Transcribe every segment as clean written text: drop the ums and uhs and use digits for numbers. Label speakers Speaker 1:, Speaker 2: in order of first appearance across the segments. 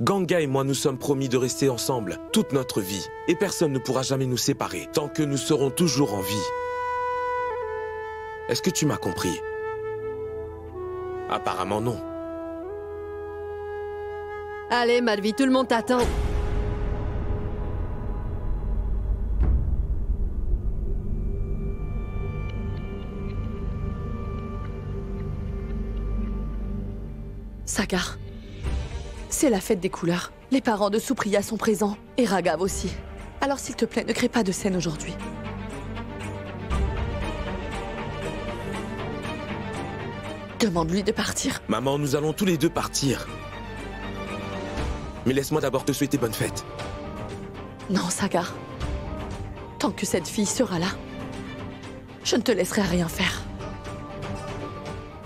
Speaker 1: Ganga et moi nous sommes promis de rester ensemble toute notre vie. Et personne ne pourra jamais nous séparer tant que nous serons toujours en vie. Est-ce que tu m'as compris? Apparemment non.
Speaker 2: Allez, Madhvi, tout le monde t'attend. Sagar, c'est la fête des couleurs. Les parents de Supriya sont présents, et Raghav aussi. Alors s'il te plaît, ne crée pas de scène aujourd'hui. Demande-lui de partir.
Speaker 1: Maman, nous allons tous les deux partir. Mais laisse-moi d'abord te souhaiter bonne fête.
Speaker 2: Non, Sagar. Tant que cette fille sera là, je ne te laisserai rien faire.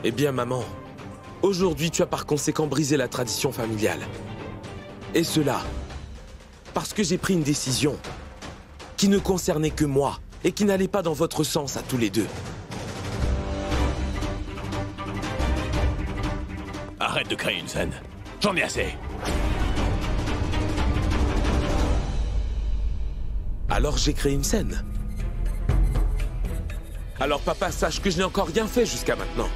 Speaker 1: Eh bien, maman, aujourd'hui, tu as par conséquent brisé la tradition familiale. Et cela, parce que j'ai pris une décision qui ne concernait que moi et qui n'allait pas dans votre sens à tous les deux.
Speaker 3: Arrête de créer une scène. J'en ai assez.
Speaker 1: Alors j'ai créé une scène. Alors papa, sache que je n'ai encore rien fait jusqu'à maintenant.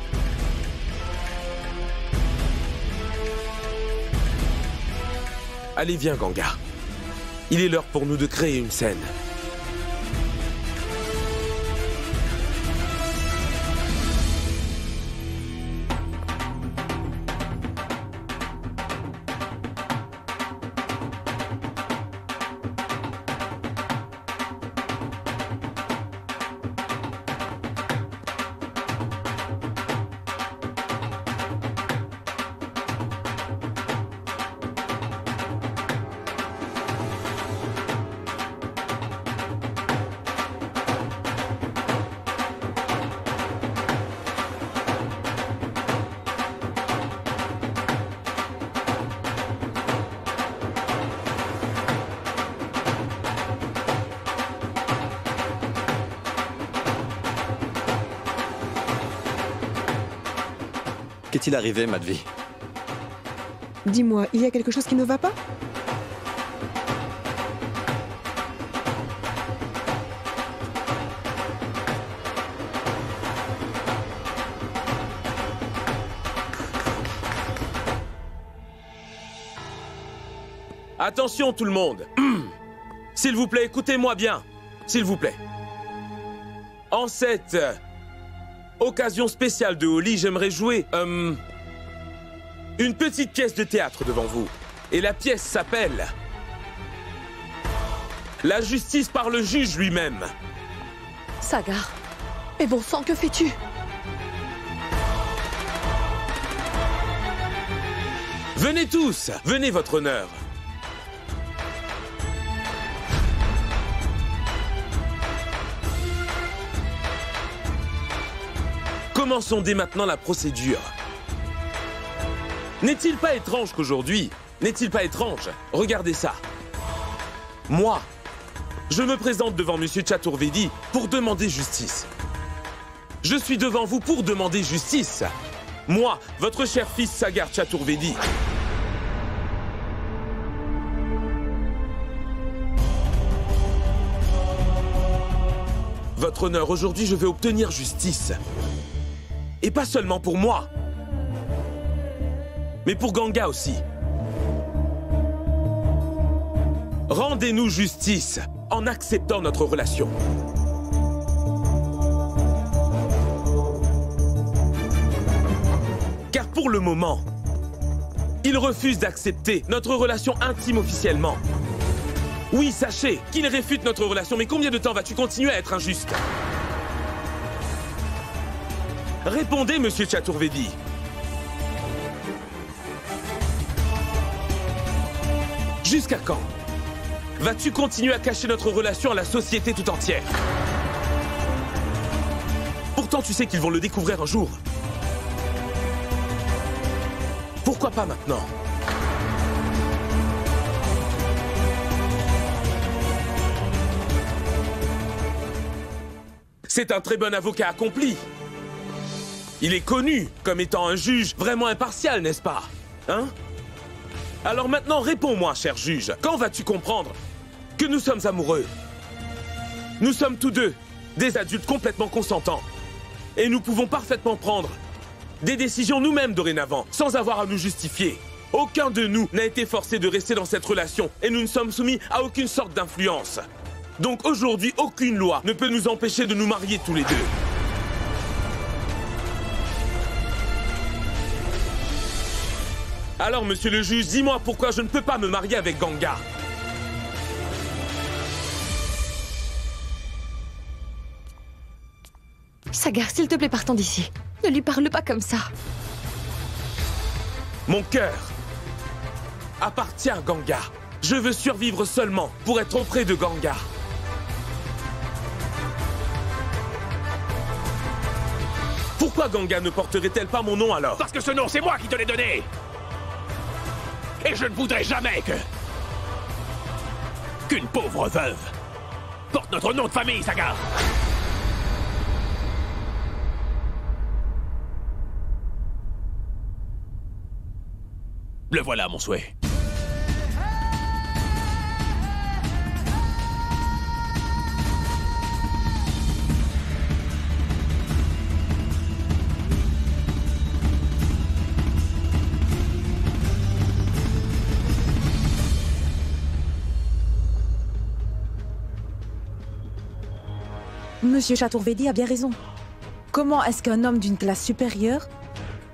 Speaker 1: Allez, viens, Ganga. Il est l'heure pour nous de créer une scène.
Speaker 4: Qu'est-il arrivé, Madhvi?
Speaker 5: Dis-moi, il y a quelque chose qui ne va pas?
Speaker 1: Attention tout le monde. S'il vous plaît, écoutez-moi bien. S'il vous plaît. En cette occasion spéciale de Holi, j'aimerais jouer une petite pièce de théâtre devant vous. Et la pièce s'appelle La justice par le juge lui-même.
Speaker 2: Sagar, mais bon sang, que fais-tu?
Speaker 1: Venez tous, venez votre honneur. Commençons dès maintenant la procédure. N'est-il pas étrange qu'aujourd'hui, n'est-il pas étrange? Regardez ça. Moi, je me présente devant Monsieur Chaturvedi pour demander justice. Je suis devant vous pour demander justice. Moi, votre cher fils Sagar Chaturvedi. Votre honneur, aujourd'hui, je vais obtenir justice. Et pas seulement pour moi, mais pour Ganga aussi. Rendez-nous justice en acceptant notre relation. Car pour le moment, il refuse d'accepter notre relation intime officiellement. Oui, sachez qu'il réfute notre relation, mais combien de temps vas-tu continuer à être injuste? Répondez, Monsieur Chaturvedi. Jusqu'à quand vas-tu continuer à cacher notre relation à la société tout entière? Pourtant, tu sais qu'ils vont le découvrir un jour. Pourquoi pas maintenant? C'est un très bon avocat accompli. Il est connu comme étant un juge vraiment impartial, n'est-ce pas? Hein? Alors maintenant, réponds-moi, cher juge. Quand vas-tu comprendre que nous sommes amoureux? Nous sommes tous deux des adultes complètement consentants. Et nous pouvons parfaitement prendre des décisions nous-mêmes dorénavant, sans avoir à nous justifier. Aucun de nous n'a été forcé de rester dans cette relation et nous ne sommes soumis à aucune sorte d'influence. Donc aujourd'hui, aucune loi ne peut nous empêcher de nous marier tous les deux. Alors, monsieur le juge, dis-moi pourquoi je ne peux pas me marier avec Ganga.
Speaker 2: Sagar, s'il te plaît, partons d'ici. Ne lui parle pas comme ça.
Speaker 1: Mon cœur appartient à Ganga. Je veux survivre seulement pour être auprès de Ganga. Pourquoi Ganga ne porterait-elle pas mon nom alors?
Speaker 3: Parce que ce nom, c'est moi qui te l'ai donné. Et je ne voudrais jamais qu'une pauvre veuve porte notre nom de famille, Sagar. Le voilà, mon souhait.
Speaker 4: Monsieur Chaturvedi a bien raison. Comment est-ce qu'un homme d'une classe supérieure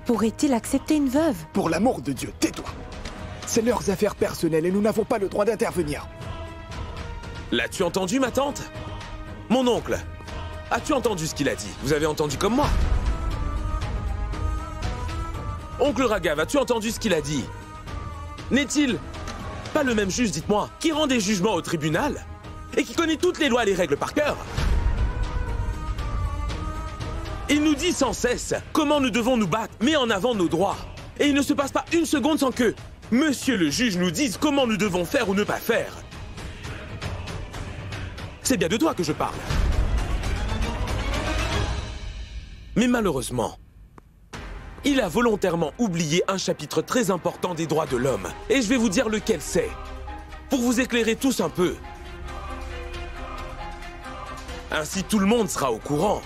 Speaker 4: pourrait-il accepter une veuve?
Speaker 6: Pour l'amour de Dieu, tais-toi. C'est leurs affaires personnelles et nous n'avons pas le droit d'intervenir.
Speaker 1: L'as-tu entendu, ma tante? Mon oncle, as-tu entendu ce qu'il a dit? Vous avez entendu comme moi? Oncle Raghav, as-tu entendu ce qu'il a dit? N'est-il pas le même juge, dites-moi, qui rend des jugements au tribunal et qui connaît toutes les lois et les règles par cœur? Il nous dit sans cesse comment nous devons nous battre, met en avant nos droits. Et il ne se passe pas une seconde sans que monsieur le juge nous dise comment nous devons faire ou ne pas faire. C'est bien de toi que je parle. Mais malheureusement, il a volontairement oublié un chapitre très important des droits de l'homme. Et je vais vous dire lequel c'est, pour vous éclairer tous un peu. Ainsi tout le monde sera au courant.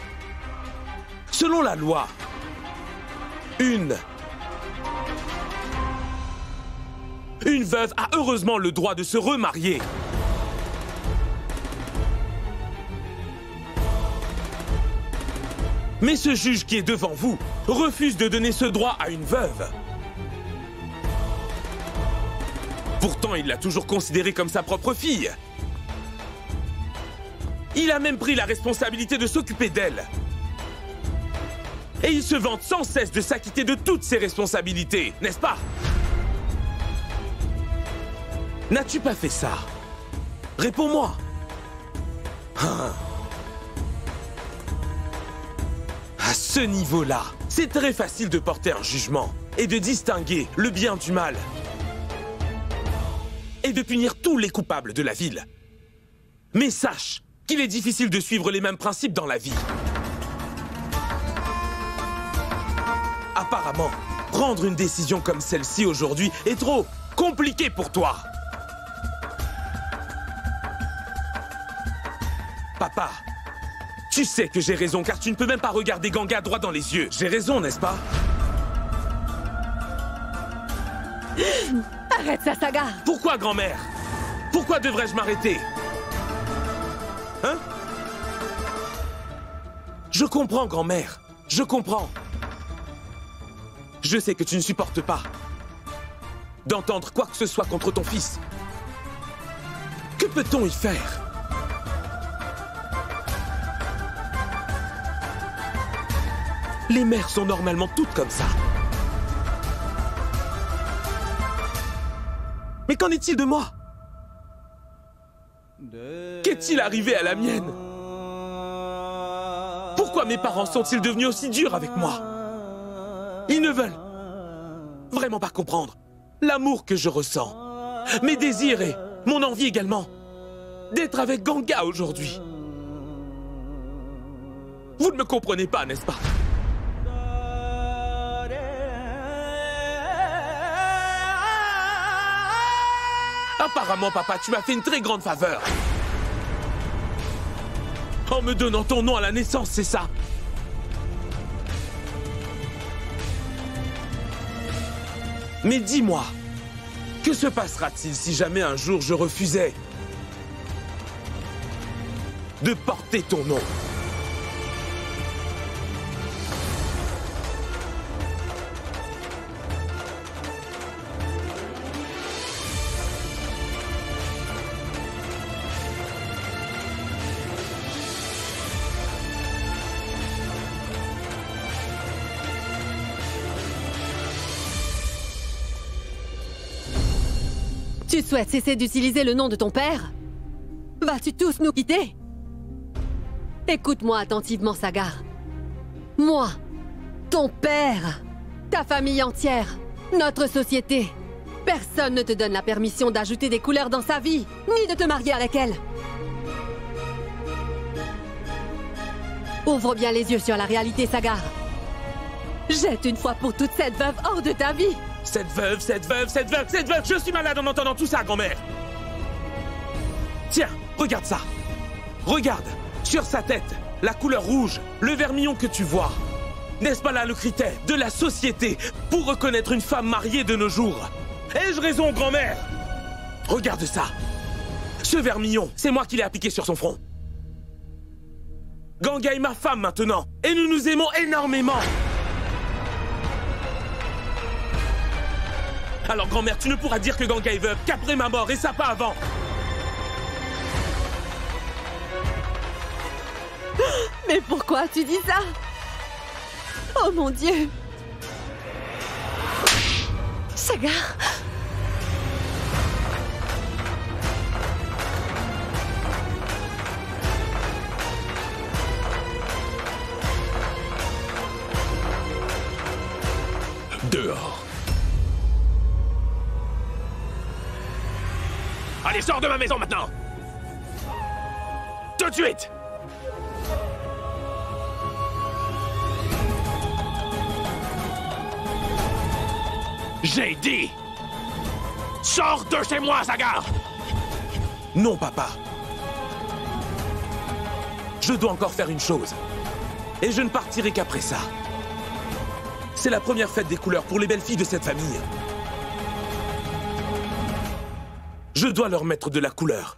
Speaker 1: Selon la loi, une veuve a heureusement le droit de se remarier. Mais ce juge qui est devant vous refuse de donner ce droit à une veuve. Pourtant, il l'a toujours considérée comme sa propre fille. Il a même pris la responsabilité de s'occuper d'elle. Et il se vante sans cesse de s'acquitter de toutes ses responsabilités, n'est-ce pas? N'as-tu pas fait ça? Réponds-moi. À ce niveau-là, c'est très facile de porter un jugement et de distinguer le bien du mal. Et de punir tous les coupables de la ville. Mais sache qu'il est difficile de suivre les mêmes principes dans la vie. Apparemment, prendre une décision comme celle-ci aujourd'hui est trop compliqué pour toi. Papa, tu sais que j'ai raison car tu ne peux même pas regarder Ganga droit dans les yeux. J'ai raison, n'est-ce pas?
Speaker 2: Arrête ça, Sagar!
Speaker 1: Pourquoi, grand-mère? Pourquoi devrais-je m'arrêter? Hein? Je comprends, grand-mère. Je comprends. Je sais que tu ne supportes pas d'entendre quoi que ce soit contre ton fils. Que peut-on y faire? Les mères sont normalement toutes comme ça. Mais qu'en est-il de moi? Qu'est-il arrivé à la mienne? Pourquoi mes parents sont-ils devenus aussi durs avec moi? Ils ne veulent vraiment pas comprendre l'amour que je ressens, mes désirs et mon envie également d'être avec Ganga aujourd'hui. Vous ne me comprenez pas, n'est-ce pas? Apparemment, papa, tu m'as fait une très grande faveur. En me donnant ton nom à la naissance, c'est ça? Mais dis-moi, que se passera-t-il si jamais un jour je refusais de porter ton nom?
Speaker 7: Tu souhaites cesser d'utiliser le nom de ton père? Vas-tu tous nous quitter? Écoute-moi attentivement, Sagar. Moi, ton père, ta famille entière, notre société. Personne ne te donne la permission d'ajouter des couleurs dans sa vie, ni de te marier avec elle. Ouvre bien les yeux sur la réalité, Sagar. Jette une fois pour toutes cette veuve hors de ta vie.
Speaker 1: Cette veuve, je suis malade en entendant tout ça, grand-mère. Tiens, regarde ça. Regarde, sur sa tête, la couleur rouge, le vermillon que tu vois. N'est-ce pas là le critère de la société pour reconnaître une femme mariée de nos jours? Ai-je raison, grand-mère? Regarde ça. Ce vermillon, c'est moi qui l'ai appliqué sur son front. Ganga est ma femme maintenant, et nous nous aimons énormément. Alors, grand-mère, tu ne pourras dire que Ganga est veuve qu'après ma mort, et ça pas avant.
Speaker 7: Mais pourquoi tu dis ça? Oh mon Dieu!
Speaker 2: Sagar!
Speaker 3: Dehors. Allez, sors de ma maison maintenant! Tout de suite! J'ai dit! Sors de chez moi, Sagar!
Speaker 1: Non, papa. Je dois encore faire une chose. Et je ne partirai qu'après ça. C'est la première fête des couleurs pour les belles filles de cette famille. Je dois leur mettre de la couleur.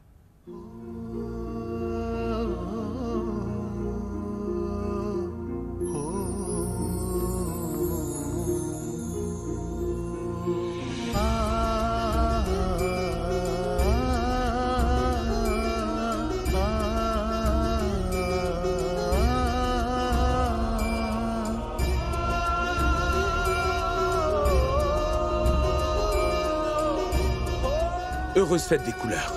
Speaker 1: Heureuse fête des couleurs.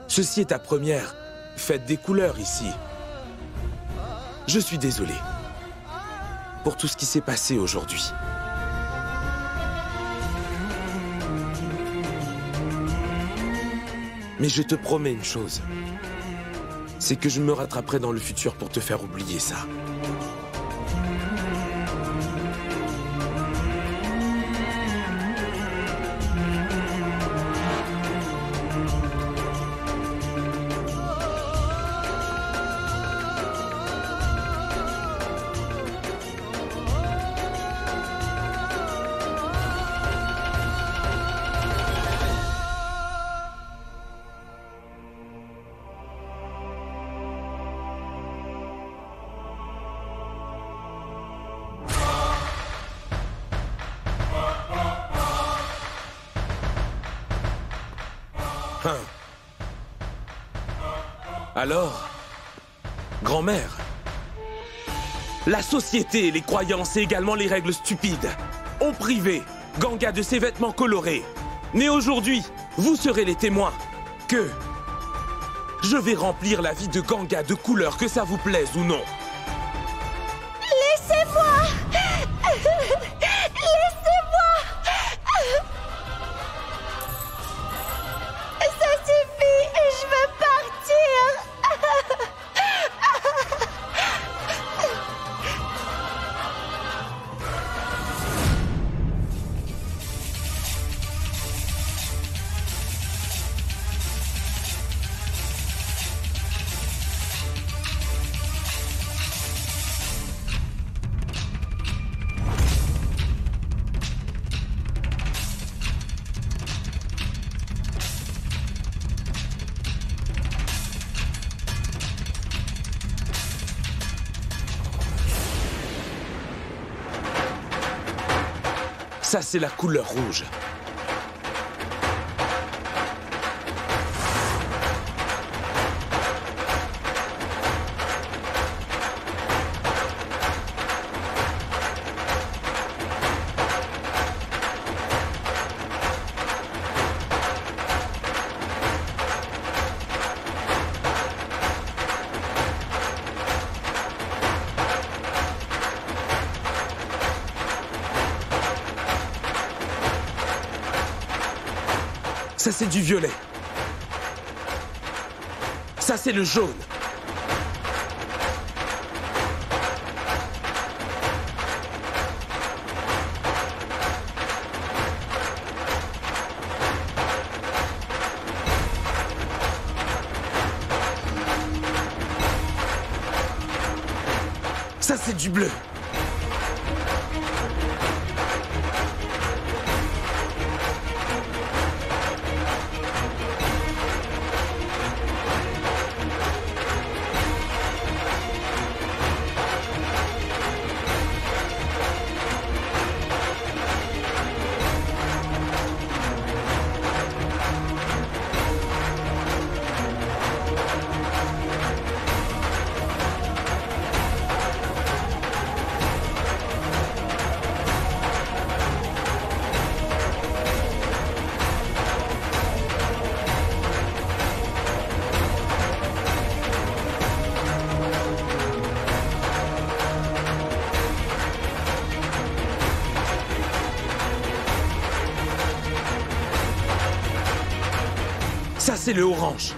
Speaker 1: Ceci est ta première fête des couleurs ici. Je suis désolé pour tout ce qui s'est passé aujourd'hui. Mais je te promets une chose. C'est que je me rattraperai dans le futur pour te faire oublier ça. Alors, grand-mère, la société, les croyances et également les règles stupides ont privé Ganga de ses vêtements colorés. Mais aujourd'hui, vous serez les témoins que je vais remplir la vie de Ganga de couleurs, que ça vous plaise ou non.
Speaker 8: Laissez-moi! Laissez-moi! Ça suffit! Je veux partir!
Speaker 1: Ça, c'est la couleur rouge. Ça, c'est du violet. Ça, c'est le jaune. Ça, c'est du bleu. Ça, c'est le orange.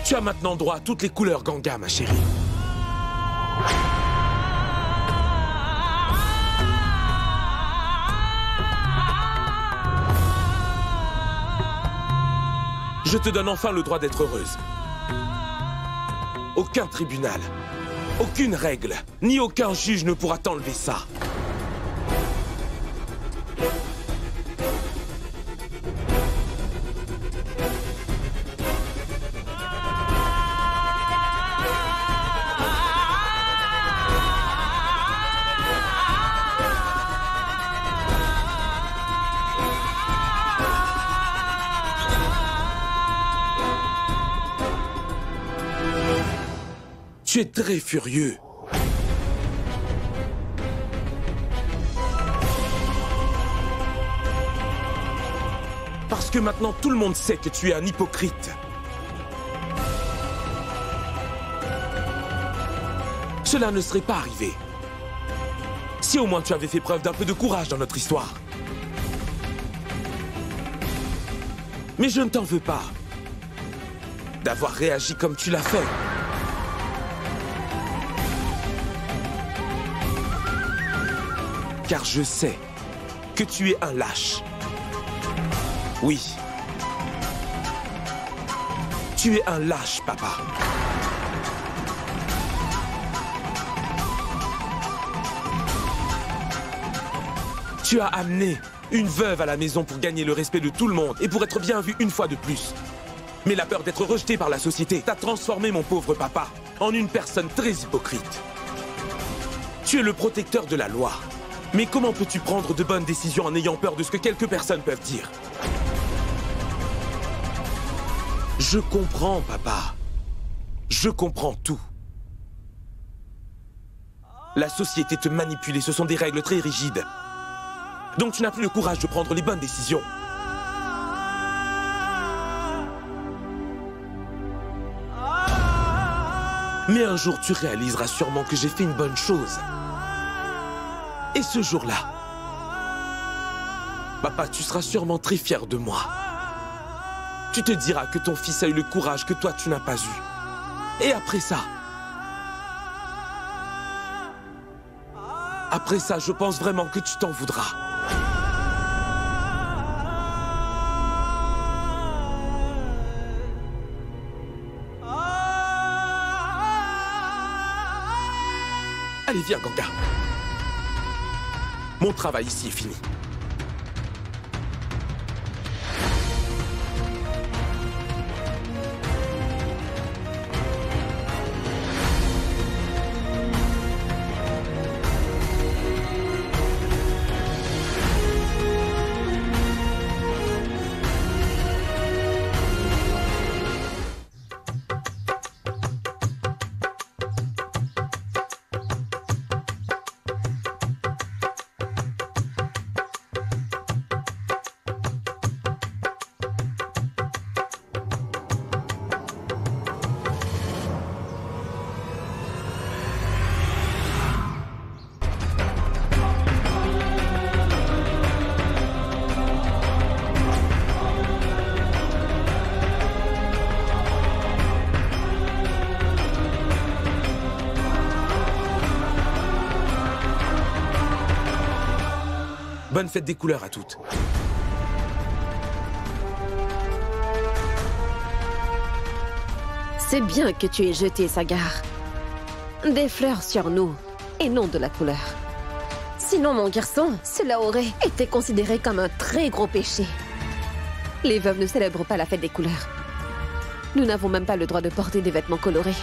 Speaker 1: Tu as maintenant droit à toutes les couleurs Ganga, ma chérie. Je te donne enfin le droit d'être heureuse. Aucun tribunal, aucune règle, ni aucun juge ne pourra t'enlever ça. Tu es très furieux. Parce que maintenant tout le monde sait que tu es un hypocrite. Cela ne serait pas arrivé si au moins tu avais fait preuve d'un peu de courage dans notre histoire. Mais je ne t'en veux pas d'avoir réagi comme tu l'as fait. Car je sais que tu es un lâche. Oui. Tu es un lâche, papa. Tu as amené une veuve à la maison pour gagner le respect de tout le monde et pour être bien vu une fois de plus. Mais la peur d'être rejeté par la société t'a transformé, mon pauvre papa, en une personne très hypocrite. Tu es le protecteur de la loi. Mais comment peux-tu prendre de bonnes décisions en ayant peur de ce que quelques personnes peuvent dire? Je comprends, papa. Je comprends tout. La société te manipule et ce sont des règles très rigides. Donc tu n'as plus le courage de prendre les bonnes décisions. Mais un jour, tu réaliseras sûrement que j'ai fait une bonne chose. Et ce jour-là, papa, tu seras sûrement très fier de moi. tu te diras que ton fils a eu le courage que toi tu n'as pas eu. Et après ça, je pense vraiment que tu t'en voudras. Allez, viens, Ganga. Mon travail ici est fini. Bonne fête des couleurs à toutes.
Speaker 7: C'est bien que tu aies jeté, Sagar. Des fleurs sur nous, et non de la couleur. Sinon, mon garçon, cela aurait été considéré comme un très gros péché. Les veuves ne célèbrent pas la fête des couleurs. Nous n'avons même pas le droit de porter des vêtements colorés.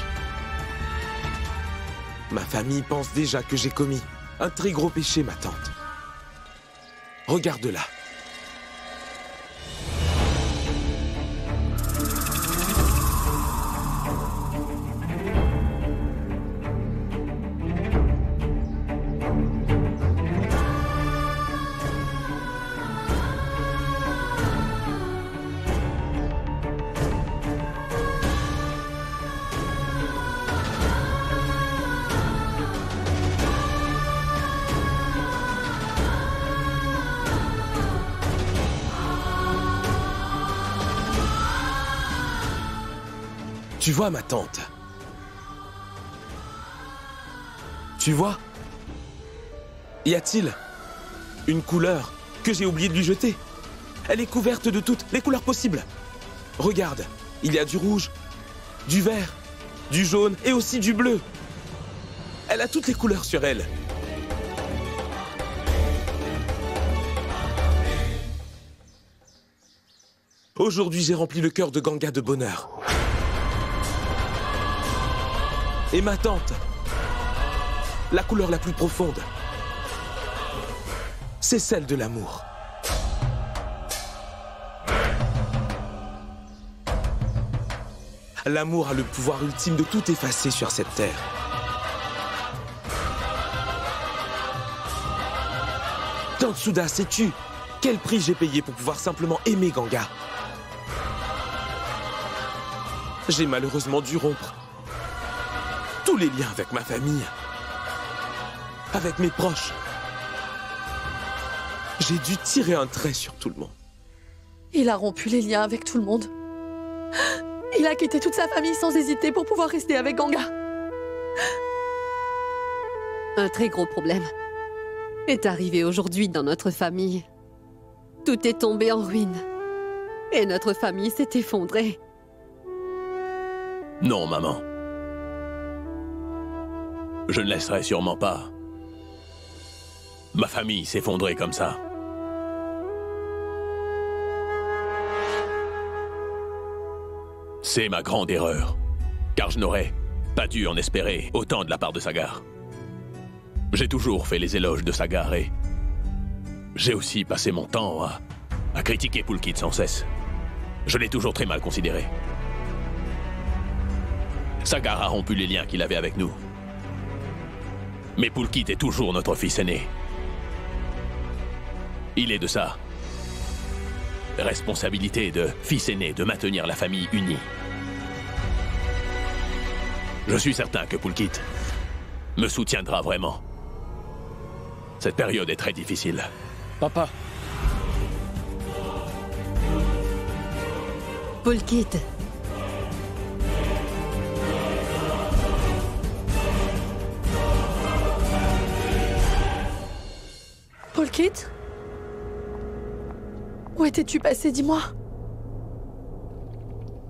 Speaker 1: Ma famille pense déjà que j'ai commis un très gros péché, ma tante. Regarde-la. Tu vois, ma tante? Tu vois? Y a-t-il une couleur que j'ai oublié de lui jeter? Elle est couverte de toutes les couleurs possibles. Regarde, il y a du rouge, du vert, du jaune et aussi du bleu. Elle a toutes les couleurs sur elle. Aujourd'hui, j'ai rempli le cœur de Ganga de bonheur. Et ma tante, la couleur la plus profonde, c'est celle de l'amour. L'amour a le pouvoir ultime de tout effacer sur cette terre. Tante Suda, sais-tu quel prix j'ai payé pour pouvoir simplement aimer Ganga? J'ai malheureusement dû rompre tous les liens avec ma famille, avec mes proches. J'ai dû tirer un trait sur tout le monde.
Speaker 2: Il a rompu les liens avec tout le monde. Il a quitté toute sa famille sans hésiter pour pouvoir rester avec Ganga.
Speaker 7: Un très gros problème est arrivé aujourd'hui dans notre famille. Tout est tombé en ruine. Et notre famille s'est effondrée.
Speaker 3: Non, maman. Je ne laisserai sûrement pas ma famille s'effondrer comme ça. C'est ma grande erreur, car je n'aurais pas dû en espérer autant de la part de Sagar. J'ai toujours fait les éloges de Sagar et j'ai aussi passé mon temps à critiquer Pulkit sans cesse. Je l'ai toujours très mal considéré. Sagar a rompu les liens qu'il avait avec nous. Mais Pulkit est toujours notre fils aîné. Il est de sa responsabilité de fils aîné de maintenir la famille unie. Je suis certain que Pulkit me soutiendra vraiment. Cette période est très difficile.
Speaker 9: Papa.
Speaker 7: Polkit.
Speaker 2: Polkit? Où étais-tu passé, dis-moi?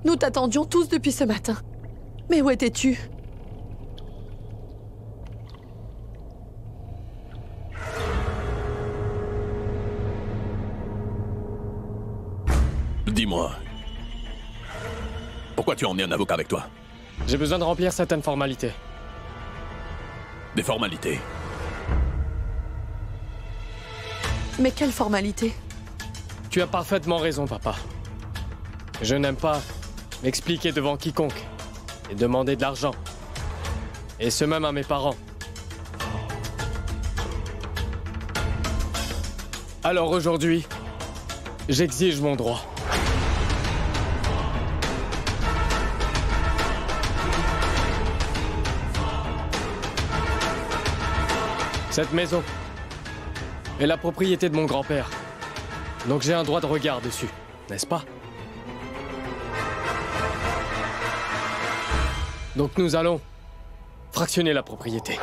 Speaker 2: Nous t'attendions tous depuis ce matin. Mais où étais-tu?
Speaker 3: Dis-moi, pourquoi tu as emmené un avocat avec toi?
Speaker 9: J'ai besoin de remplir certaines formalités.
Speaker 3: Des formalités?
Speaker 2: Mais quelle formalité?
Speaker 9: Tu as parfaitement raison, papa. Je n'aime pas m'expliquer devant quiconque et demander de l'argent. Et ce même à mes parents. Alors aujourd'hui, j'exige mon droit. Cette maison est la propriété de mon grand-père. Donc j'ai un droit de regard dessus, n'est-ce pas? Donc nous allons fractionner la propriété.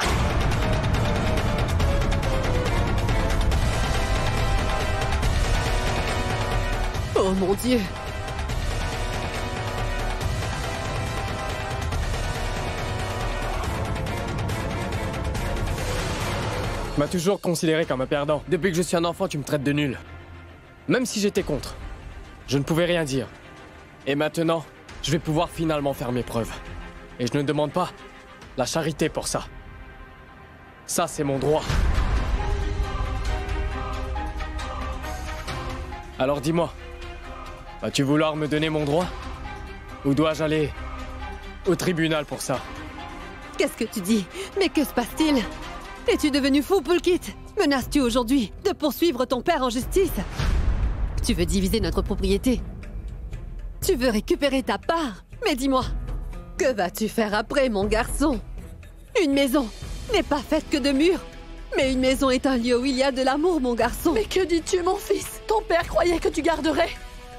Speaker 7: Oh mon Dieu!
Speaker 9: Tu m'as toujours considéré comme un perdant. Depuis que je suis un enfant, tu me traites de nul. Même si j'étais contre, je ne pouvais rien dire. Et maintenant, je vais pouvoir finalement faire mes preuves. Et je ne demande pas la charité pour ça. Ça, c'est mon droit. Alors dis-moi, vas-tu vouloir me donner mon droit? Ou dois-je aller au tribunal pour ça?
Speaker 7: Qu'est-ce que tu dis? Mais que se passe-t-il? Es-tu devenu fou, Polkit? Menaces-tu aujourd'hui de poursuivre ton père en justice? Tu veux diviser notre propriété? Tu veux récupérer ta part? Mais dis-moi, que vas-tu faire après, mon garçon? Une maison n'est pas faite que de murs. Mais une maison est un lieu où il y a de l'amour, mon garçon.
Speaker 2: Mais que dis-tu, mon fils? Ton père croyait que tu garderais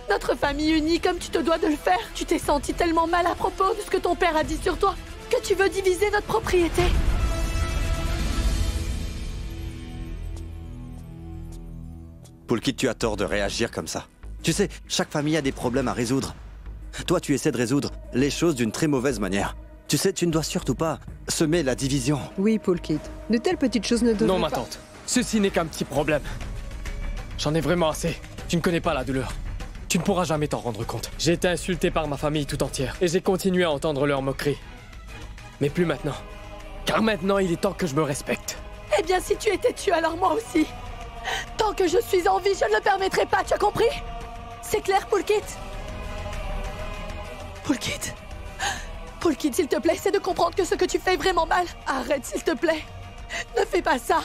Speaker 2: notre famille unie comme tu te dois de le faire. Tu t'es senti tellement mal à propos de ce que ton père a dit sur toi que tu veux diviser notre propriété.
Speaker 10: Polkit, tu as tort de réagir comme ça. Tu sais, chaque famille a des problèmes à résoudre. Toi, tu essaies de résoudre les choses d'une très mauvaise manière. Tu sais, tu ne dois surtout pas semer la division.
Speaker 5: Oui, Polkit. De telles petites choses ne devraient
Speaker 9: Non, ma
Speaker 5: pas...
Speaker 9: tante. Ceci n'est qu'un petit problème. J'en ai vraiment assez. Tu ne connais pas la douleur. Tu ne pourras jamais t'en rendre compte. J'ai été insulté par ma famille tout entière. Et j'ai continué à entendre leurs moqueries. Mais plus maintenant. Car maintenant, il est temps que je me respecte.
Speaker 2: Eh bien, si tu étais tué, alors moi aussi. Tant que je suis en vie, je ne le permettrai pas, tu as compris? C'est clair, Polkit? Polkit? Polkit, s'il te plaît, essaie de comprendre que ce que tu fais est vraiment mal. Arrête, s'il te plaît. Ne fais pas ça.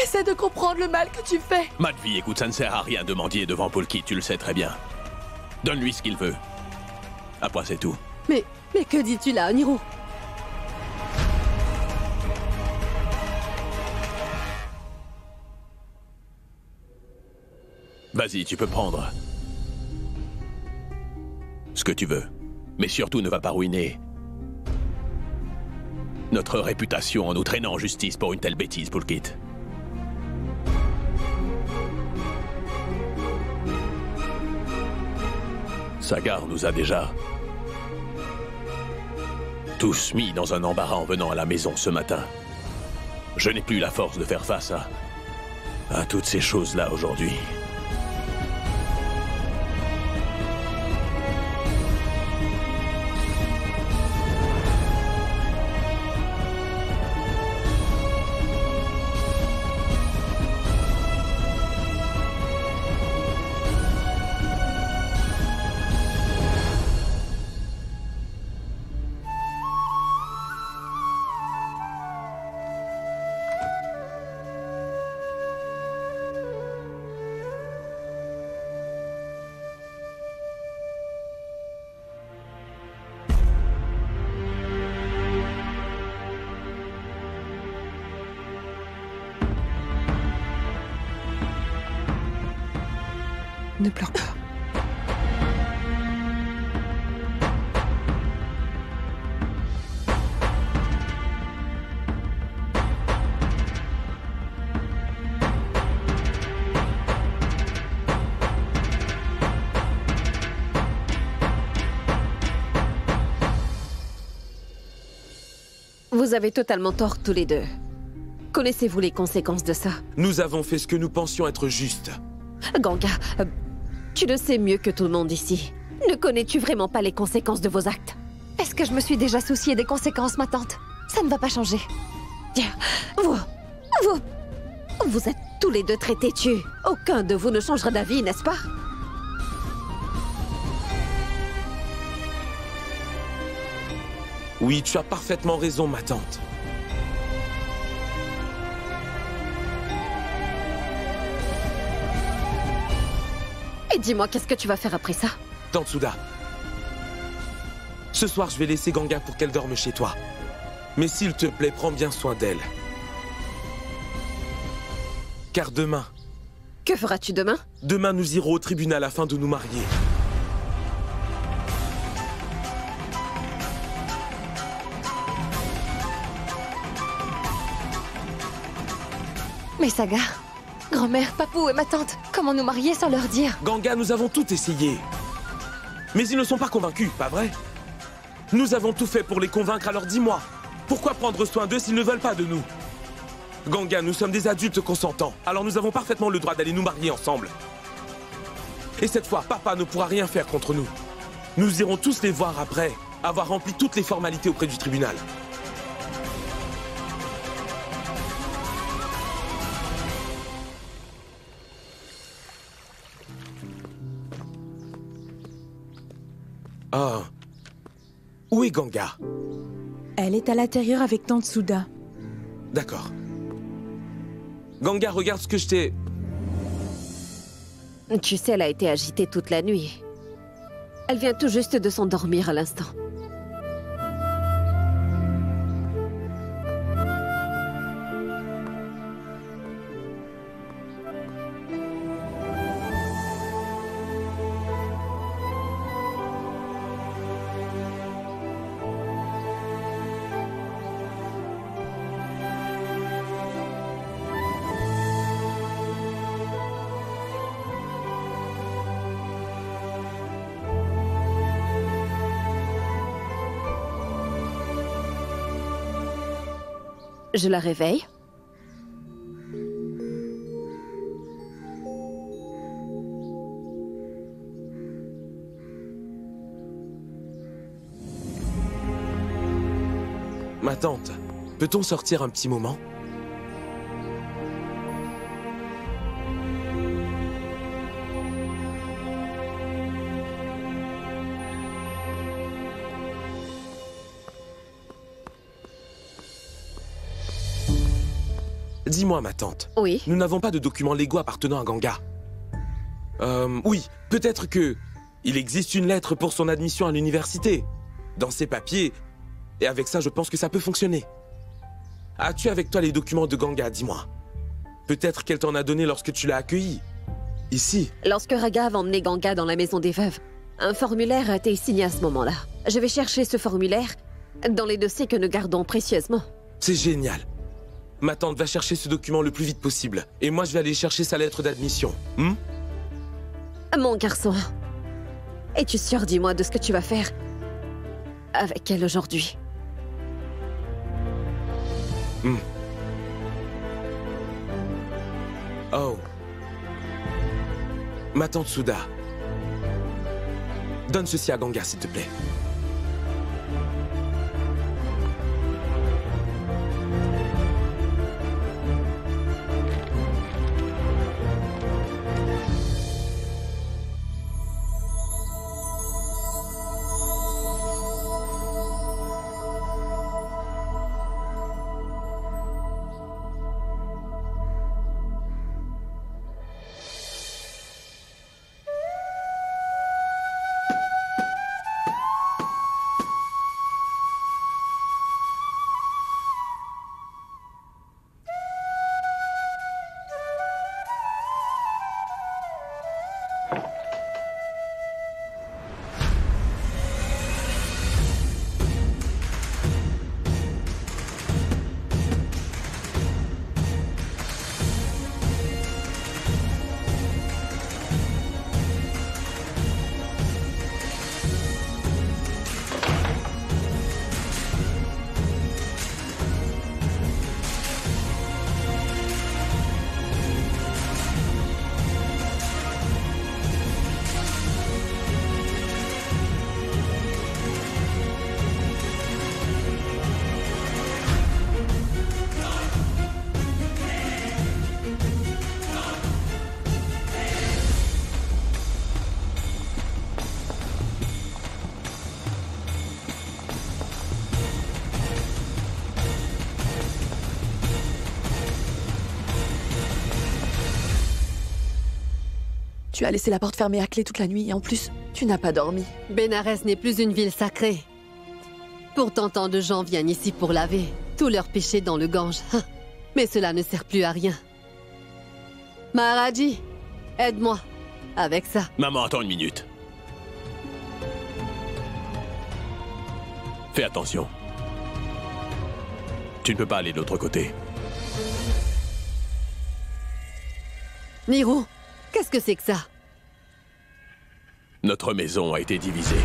Speaker 2: Essaie de comprendre le mal que tu fais.
Speaker 3: Madvi, écoute, ça ne sert à rien de mendier devant Polkit, tu le sais très bien. Donne-lui ce qu'il veut. Après, c'est tout.
Speaker 7: Mais que dis-tu là, Niro?
Speaker 3: Vas-y, tu peux prendre ce que tu veux. Mais surtout, ne va pas ruiner notre réputation en nous traînant en justice pour une telle bêtise, Polkit. Sagar nous a déjà tous mis dans un embarras en venant à la maison ce matin. Je n'ai plus la force de faire face à toutes ces choses-là aujourd'hui.
Speaker 5: Ne pleure pas.
Speaker 7: Vous avez totalement tort tous les deux. Connaissez-vous les conséquences de ça?
Speaker 1: Nous avons fait ce que nous pensions être juste.
Speaker 7: Ganga, tu le sais mieux que tout le monde ici. Ne connais-tu vraiment pas les conséquences de vos actes?
Speaker 8: Est-ce que je me suis déjà souciée des conséquences, ma tante? Ça ne va pas changer.
Speaker 7: Vous êtes tous les deux très têtus. Aucun de vous ne changera d'avis, n'est-ce pas?
Speaker 1: Oui, tu as parfaitement raison, ma tante.
Speaker 7: Et dis-moi, qu'est-ce que tu vas faire après ça?
Speaker 1: Tante Souda, ce soir, je vais laisser Ganga pour qu'elle dorme chez toi. Mais s'il te plaît, prends bien soin d'elle. Car demain...
Speaker 7: Que feras-tu demain?
Speaker 1: Demain, nous irons au tribunal afin de nous marier.
Speaker 8: Mais Sagar, grand-mère, Papou et ma tante, comment nous marier sans leur dire?
Speaker 1: Ganga, nous avons tout essayé. Mais ils ne sont pas convaincus, pas vrai? Nous avons tout fait pour les convaincre, alors dis-moi, pourquoi prendre soin d'eux s'ils ne veulent pas de nous? Ganga, nous sommes des adultes consentants, alors nous avons parfaitement le droit d'aller nous marier ensemble. Et cette fois, papa ne pourra rien faire contre nous. Nous irons tous les voir après avoir rempli toutes les formalités auprès du tribunal. Ah. Où est Ganga?
Speaker 4: Elle est à l'intérieur avec Tante Souda.
Speaker 1: D'accord. Ganga, regarde ce que je t'ai...
Speaker 7: Tu sais, elle a été agitée toute la nuit. Elle vient tout juste de s'endormir à l'instant. Je la réveille.
Speaker 1: Ma tante, peut-on sortir un petit moment? Dis-moi, ma tante.
Speaker 7: Oui.
Speaker 1: Nous n'avons pas de documents légaux appartenant à Ganga. Oui, peut-être que... il existe une lettre pour son admission à l'université. Dans ses papiers. Et avec ça, je pense que ça peut fonctionner. As-tu avec toi les documents de Ganga, dis-moi? Peut-être qu'elle t'en a donné lorsque tu l'as accueillie. Ici.
Speaker 7: Lorsque Raghav a emmené Ganga dans la maison des veuves, un formulaire a été signé à ce moment-là. Je vais chercher ce formulaire dans les dossiers que nous gardons précieusement.
Speaker 1: C'est génial. Ma tante va chercher ce document le plus vite possible. Et moi, je vais aller chercher sa lettre d'admission.
Speaker 7: Mon garçon, es-tu sûr, dis-moi, de ce que tu vas faire avec elle aujourd'hui?
Speaker 1: Oh. Ma tante Souda. Donne ceci à Ganga, s'il te plaît.
Speaker 2: Tu as laissé la porte fermée à clé toute la nuit et en plus, tu n'as pas dormi.
Speaker 7: Bénarès n'est plus une ville sacrée. Pourtant, tant de gens viennent ici pour laver tous leurs péchés dans le Gange. Mais cela ne sert plus à rien. Maharaji, aide-moi avec ça.
Speaker 3: Maman, attends une minute. Fais attention. Tu ne peux pas aller de l'autre côté.
Speaker 7: Niro, qu'est-ce que c'est que ça?
Speaker 3: Notre maison a été divisée.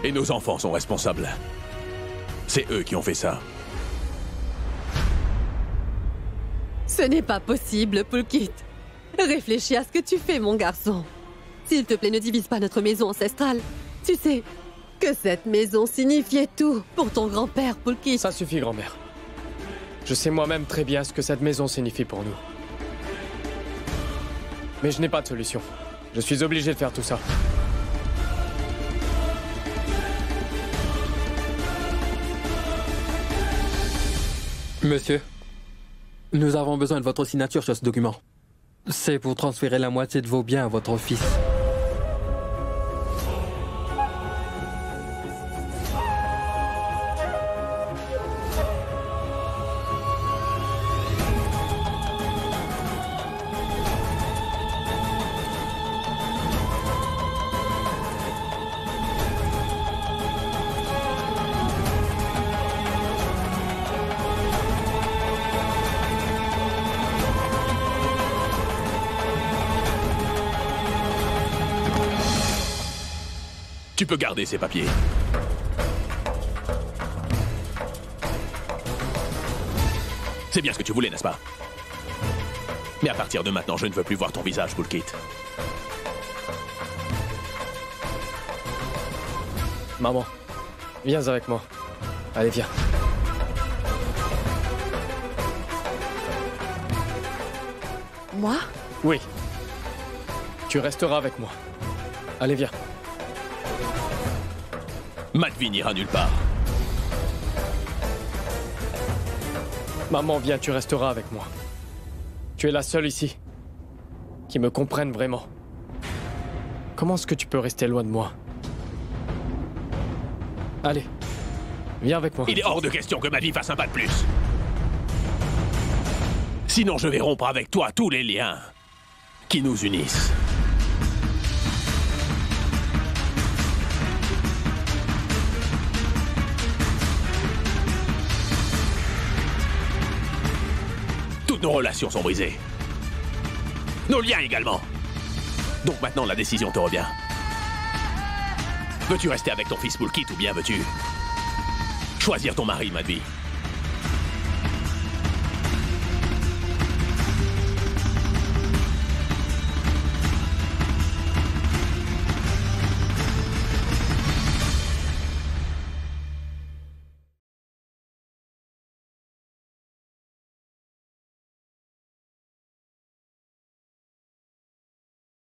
Speaker 3: Et nos enfants sont responsables. C'est eux qui ont fait ça.
Speaker 7: Ce n'est pas possible, Pulkit. Réfléchis à ce que tu fais, mon garçon. S'il te plaît, ne divise pas notre maison ancestrale. Tu sais que cette maison signifiait tout pour ton grand-père, Pulkit.
Speaker 9: Ça suffit, grand-mère. Je sais moi-même très bien ce que cette maison signifie pour nous. Mais je n'ai pas de solution. Je suis obligé de faire tout ça.
Speaker 11: Monsieur, nous avons besoin de votre signature sur ce document. C'est pour transférer la moitié de vos biens à votre fils.
Speaker 3: Tu peux garder ces papiers. C'est bien ce que tu voulais, n'est-ce pas? Mais à partir de maintenant, je ne veux plus voir ton visage, Pulkit.
Speaker 9: Maman, viens avec moi. Allez, viens.
Speaker 2: Moi?
Speaker 9: Oui. Tu resteras avec moi. Allez, viens.
Speaker 3: Madvi n'ira nulle part.
Speaker 9: Maman, viens, tu resteras avec moi. Tu es la seule ici qui me comprenne vraiment. Comment est-ce que tu peux rester loin de moi? Allez, viens avec moi.
Speaker 3: Il est hors de question que Madvi fasse un pas de plus. Sinon, je vais rompre avec toi tous les liens qui nous unissent. Toutes nos relations sont brisées. Nos liens également. Donc maintenant, la décision te revient. Veux-tu rester avec ton fils Pulkit ou bien veux-tu choisir ton mari, Madvi?